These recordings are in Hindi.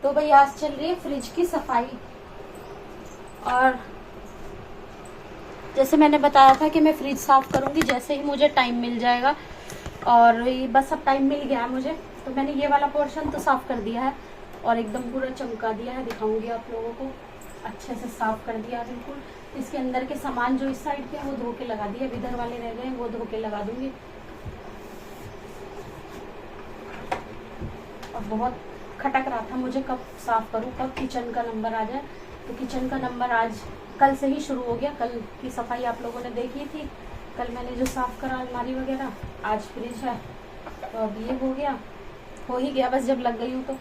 तो भाई आज चल रही है फ्रिज की सफाई। और जैसे मैंने बताया था कि मैं फ्रिज साफ करूंगी जैसे ही मुझे टाइम मिल जाएगा, और ये बस अब टाइम मिल गया है मुझे, तो मैंने ये वाला पोर्शन तो साफ कर दिया है और एकदम पूरा चमका दिया है। दिखाऊंगी आप लोगों को, अच्छे से साफ कर दिया बिल्कुल। इसके अंदर के सामान जो इस साइड के हैं वो धो के लगा दिए, इधर वाले रह गए वो धो के लगा दूंगी। और बहुत खटक रहा था मुझे कब साफ करूं, कब किचन का नंबर आ जाए। तो किचन का नंबर आज कल से ही शुरू हो गया। कल की सफाई आप लोगों ने देखी थी, कल मैंने जो साफ करा अलमारी वगैरह, आज फ्रिज है तो अब ये हो ही गया बस जब लग गई हूँ तो।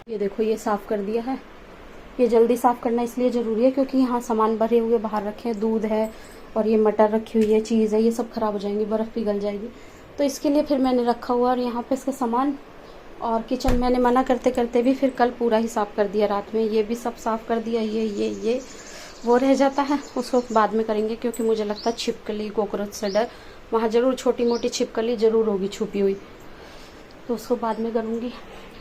ये देखो ये साफ कर दिया है। ये जल्दी साफ करना इसलिए ज़रूरी है क्योंकि यहाँ सामान भरे हुए बाहर रखे हैं, दूध है और ये मटर रखी हुई है, चीज़ है, ये सब खराब हो जाएंगी, बर्फ़ पिघल जाएगी। तो इसके लिए फिर मैंने रखा हुआ और यहाँ पे इसका सामान। और किचन मैंने मना करते करते भी फिर कल पूरा ही साफ़ कर दिया रात में। ये भी सब साफ़ कर दिया। ये वो रह जाता है, उसको बाद में करेंगे क्योंकि मुझे लगता है छिपकली कॉकरोच से डर वहाँ ज़रूर छोटी मोटी छिपकली ज़रूर होगी छुपी हुई, तो उसको बाद में करूँगी।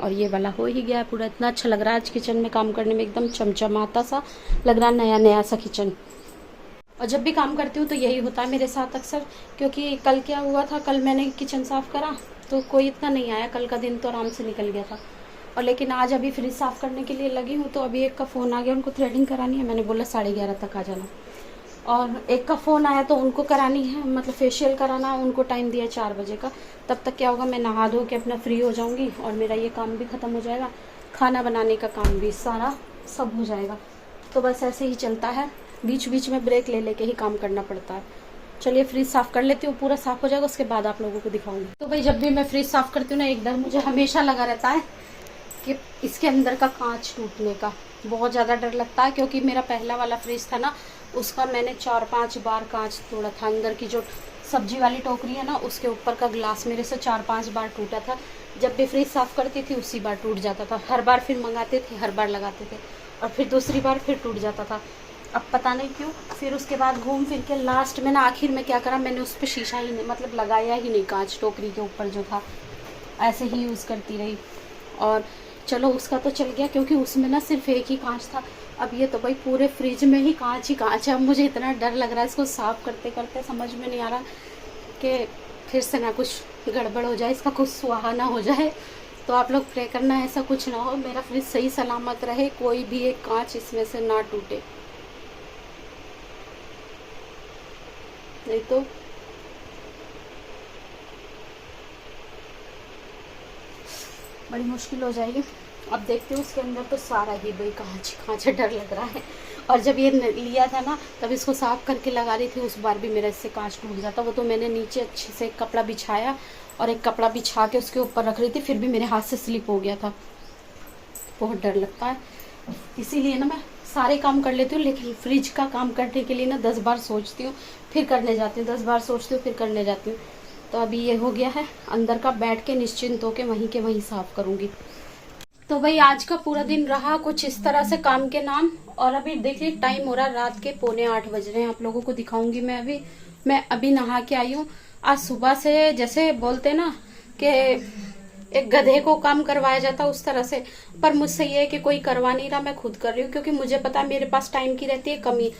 और ये वाला हो ही गया पूरा। इतना अच्छा लग रहा है आज किचन में काम करने में, एकदम चमचमाता सा लग रहा है, नया नया सा किचन। और जब भी काम करती हूँ तो यही होता है मेरे साथ अक्सर, क्योंकि कल क्या हुआ था, कल मैंने किचन साफ़ करा तो कोई इतना नहीं आया, कल का दिन तो आराम से निकल गया था। और लेकिन आज अभी फ्रिज साफ़ करने के लिए लगी हूँ तो अभी एक का फ़ोन आ गया, उनको थ्रेडिंग करानी है। मैंने बोला 11:30 तक आ जाना। और एक का फ़ोन आया तो उनको करानी है, मतलब फेशियल कराना है, उनको टाइम दिया 4 बजे का। तब तक क्या होगा, मैं नहा धो के अपना फ्री हो जाऊँगी और मेरा ये काम भी ख़त्म हो जाएगा, खाना बनाने का काम भी सारा सब हो जाएगा। तो बस ऐसे ही चलता है, बीच बीच में ब्रेक ले लेके ही काम करना पड़ता है। चलिए फ्रिज साफ़ कर लेती हूँ, पूरा साफ़ हो जाएगा उसके बाद आप लोगों को दिखाऊंगी। तो भाई जब भी मैं फ्रिज साफ़ करती हूँ ना, एक डर मुझे हमेशा लगा रहता है कि इसके अंदर का कांच टूटने का बहुत ज़्यादा डर लगता है। क्योंकि मेरा पहला वाला फ्रिज था ना, उसका मैंने 4-5 बार कांच तोड़ा था। अंदर की जो सब्जी वाली टोकरी है ना, उसके ऊपर का ग्लास मेरे से 4-5 बार टूटा था। जब भी फ्रिज साफ़ करती थी उसी बार टूट जाता था। हर बार फिर मंगाते थे, हर बार लगाते थे और फिर दूसरी बार फिर टूट जाता था। अब पता नहीं क्यों, फिर उसके बाद घूम फिर के लास्ट में ना आखिर में क्या करा, मैंने उस पर शीशा ही नहीं, मतलब लगाया ही नहीं, कांच टोकरी के ऊपर जो था ऐसे ही यूज़ करती रही। और चलो उसका तो चल गया क्योंकि उसमें ना सिर्फ एक ही कांच था। अब ये तो भाई पूरे फ्रिज में ही कांच है। अब मुझे इतना डर लग रहा है इसको साफ़ करते करते, समझ में नहीं आ रहा कि फिर से ना कुछ गड़बड़ हो जाए, इसका कुछ सुहा ना हो जाए। तो आप लोग प्रे करना ऐसा कुछ ना हो, मेरा फ्रिज सही सलामत रहे, कोई भी एक कांच इसमें से ना टूटे, नहीं तो बड़ी मुश्किल हो जाएगी। अब देखते हैं, उसके अंदर तो सारा ही भाई कांच डर लग रहा है। और जब ये लिया था ना, तब इसको साफ़ करके लगा रही थी, उस बार भी मेरा इससे कांच टूट जाता। वो तो मैंने नीचे अच्छे से एक कपड़ा बिछाया और एक कपड़ा बिछा के उसके ऊपर रख रही थी, फिर भी मेरे हाथ से स्लिप हो गया था। बहुत डर लगता है, इसीलिए ना मैं सारे काम कर लेती हूँ, लेकिन फ्रिज का काम करने के लिए ना 10 बार सोचती हूँ फिर करने जाती हूँ, 10 बार सोचती हूँ फिर करने जाती हूँ। तो अभी ये हो गया है, अंदर का बैठ के निश्चिंत होके वहीं के वहीं साफ़ करूँगी। तो भाई आज का पूरा दिन रहा कुछ इस तरह से काम के नाम। और अभी देखिए टाइम हो रहा है रात के 7:45 बज रहे हैं, आप लोगों को दिखाऊंगी। मैं अभी नहा के आई हूँ। आज सुबह से जैसे बोलते ना कि एक गधे को काम करवाया जाता उस तरह से, पर मुझसे ये है कि कोई करवा नहीं रहा, मैं खुद कर रही हूँ क्योंकि मुझे पता है मेरे पास टाइम की रहती है कमी।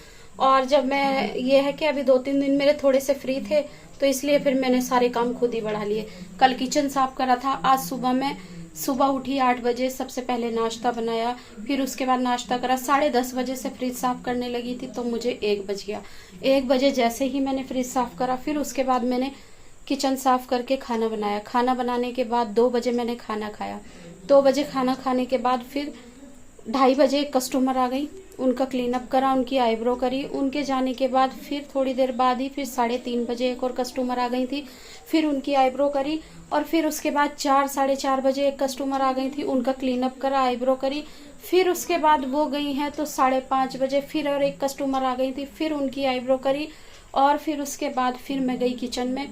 और जब मैं ये है कि अभी 2-3 दिन मेरे थोड़े से फ्री थे तो इसलिए फिर मैंने सारे काम खुद ही बढ़ा लिए। कल किचन साफ करा था, आज सुबह उठी 8 बजे, सबसे पहले नाश्ता बनाया, फिर उसके बाद नाश्ता करा, 10:30 बजे से फ्रिज साफ करने लगी थी तो मुझे 1 बज गया। 1 बजे जैसे ही मैंने फ्रिज साफ करा, फिर उसके बाद मैंने किचन साफ करके खाना बनाया। खाना बनाने के बाद 2 बजे मैंने खाना खाया। 2 बजे खाना खाने के बाद फिर 2:30 बजे एक कस्टमर आ गई, उनका क्लीन अप करा, उनकी आईब्रो करी। उनके जाने के बाद फिर थोड़ी देर बाद ही फिर 3:30 बजे एक और कस्टमर आ गई थी, फिर उनकी आईब्रो करी। और फिर उसके बाद 4-4:30 बजे एक कस्टमर आ गई थी, उनका क्लीन अप करा, आईब्रो करी। फिर उसके बाद वो गई हैं तो 5:30 बजे फिर और एक कस्टमर आ गई थी, फिर उनकी आईब्रो करी। और फिर उसके बाद फिर मैं गई किचन में।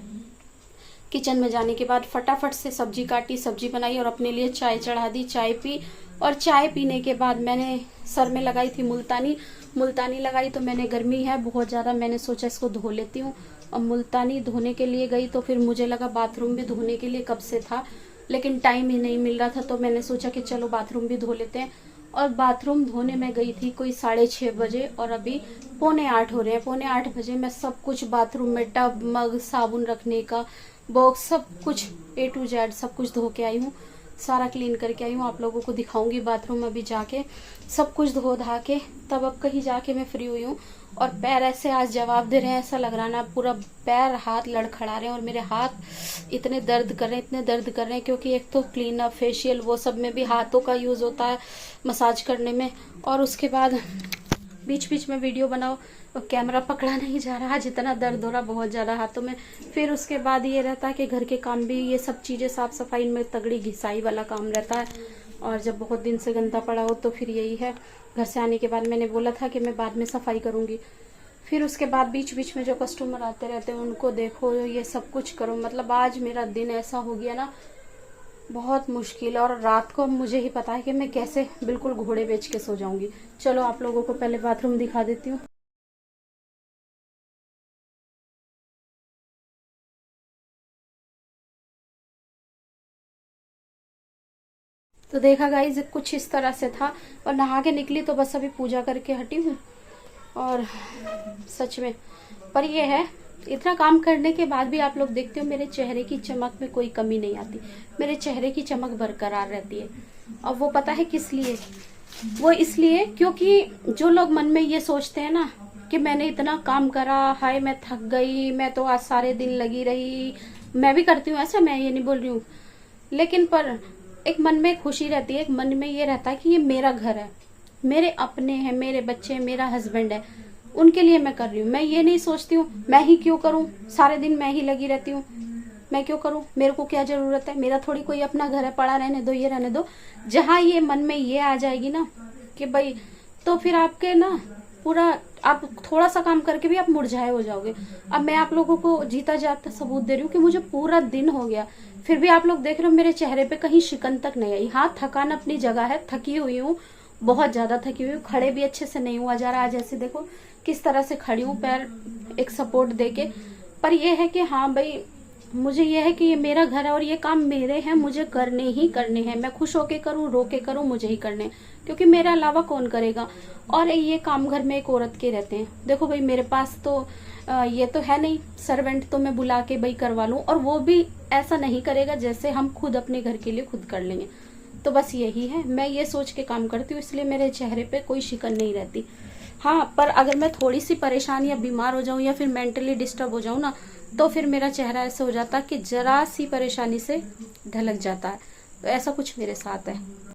किचन में जाने के बाद फटाफट से सब्जी काटी, सब्जी बनाई और अपने लिए चाय चढ़ा दी, चाय पी। और चाय पीने के बाद मैंने सर में लगाई थी मुल्तानी लगाई। तो मैंने, गर्मी है बहुत ज़्यादा, मैंने सोचा इसको धो लेती हूँ। और मुल्तानी धोने के लिए गई तो फिर मुझे लगा बाथरूम भी धोने के लिए कब से था, लेकिन टाइम ही नहीं मिल रहा था, तो मैंने सोचा कि चलो बाथरूम भी धो लेते हैं। और बाथरूम धोने में गई थी कोई 6:30 बजे, और अभी 7:45 हो रहे हैं। 7:45 बजे मैं सब कुछ बाथरूम में, टब, मग, साबुन रखने का बॉक्स, सब कुछ A to Z सब कुछ धो के आई हूँ, सारा क्लीन करके आई हूँ। आप लोगों को दिखाऊंगी बाथरूम अभी जाके, सब कुछ धो धा के तब अब कहीं जाके मैं फ्री हुई हूँ। और पैर ऐसे आज जवाब दे रहे हैं, ऐसा लग रहा ना पूरा पैर हाथ लड़खड़ा रहे हैं, और मेरे हाथ इतने दर्द कर रहे हैं, इतने दर्द कर रहे हैं, क्योंकि एक तो क्लीन अप, फेशियल, वो सब में भी हाथों का यूज होता है मसाज करने में। और उसके बाद बीच बीच में वीडियो बनाओ और कैमरा पकड़ा नहीं जा रहा, जितना दर्द हो रहा बहुत ज्यादा हाथों में। फिर उसके बाद ये रहता है कि घर के काम भी, ये सब चीजें साफ सफाई में तगड़ी घिसाई वाला काम रहता है। और जब बहुत दिन से गंदा पड़ा हो तो फिर यही है। घर से आने के बाद मैंने बोला था कि मैं बाद में सफाई करूंगी। फिर उसके बाद बीच बीच में जो कस्टमर आते रहते हैं उनको देखो, ये सब कुछ करो। मतलब आज मेरा दिन ऐसा हो गया ना, बहुत मुश्किल। और रात को मुझे ही पता है कि मैं कैसे बिल्कुल घोड़े बेच के सो जाऊंगी। चलो आप लोगों को पहले बाथरूम दिखा देती हूँ। तो देखा गाइस, कुछ इस तरह से था। और नहा के निकली तो बस अभी पूजा करके हटी हूँ। और सच में, पर ये है, इतना काम करने के बाद भी आप लोग देखते हो मेरे चेहरे की चमक में कोई कमी नहीं आती। मेरे चेहरे की चमक बरकरार रहती है। और वो पता है किस लिए? वो इसलिए क्योंकि जो लोग मन में ये सोचते हैं ना कि मैंने इतना काम करा, हाय मैं थक गई, मैं तो आज सारे दिन लगी रही। मैं भी करती हूँ ऐसा, मैं ये नहीं बोल रही हूँ, लेकिन पर एक मन में खुशी रहती है, एक मन में ये रहता है कि ये मेरा घर है, मेरे अपने हैं, मेरे बच्चे, मेरा हस्बैंड है, उनके लिए मैं कर रही हूँ। मैं ये नहीं सोचती हूँ मैं ही क्यों करूँ, सारे दिन मैं ही लगी रहती हूँ, मैं क्यों करूँ, मेरे को क्या जरूरत है, मेरा थोड़ी कोई अपना घर है, पड़ा रहने दो, ये रहने दो। जहां ये मन में ये आ जाएगी ना कि भाई, तो फिर आपके ना पूरा, आप थोड़ा सा काम करके भी आप मुरझाए हो जाओगे। अब मैं आप लोगों को जीता जागता सबूत दे रही हूँ कि मुझे पूरा दिन हो गया, फिर भी आप लोग देख रहे हो मेरे चेहरे पे कहीं शिकन तक नहीं आई। हाँ, थकान अपनी जगह है, थकी हुई हूँ, बहुत ज्यादा थकी हुई हूँ, खड़े भी अच्छे से नहीं हुआ जा रहा। आज ऐसे देखो किस तरह से खड़ी हूँ, पैर एक सपोर्ट देके। पर ये है कि हाँ भाई, मुझे ये है कि ये मेरा घर है और ये काम मेरे हैं, मुझे करने ही करने हैं। मैं खुश होके करूँ, रो के करूँ, मुझे ही करने हैं, क्योंकि मेरे अलावा कौन करेगा। और ये काम घर में एक औरत के रहते हैं। देखो भाई, मेरे पास तो ये तो है नहीं सर्वेंट तो मैं बुला के भाई करवा लूं, और वो भी ऐसा नहीं करेगा जैसे हम खुद अपने घर के लिए खुद कर लेंगे। तो बस यही है, मैं ये सोच के काम करती हूँ, इसलिए मेरे चेहरे पे कोई शिकन नहीं रहती। हाँ, पर अगर मैं थोड़ी सी परेशान या बीमार हो जाऊं या फिर मेंटली डिस्टर्ब हो जाऊं ना, तो फिर मेरा चेहरा ऐसा हो जाता है कि जरा सी परेशानी से ढलक जाता है। तो ऐसा कुछ मेरे साथ है।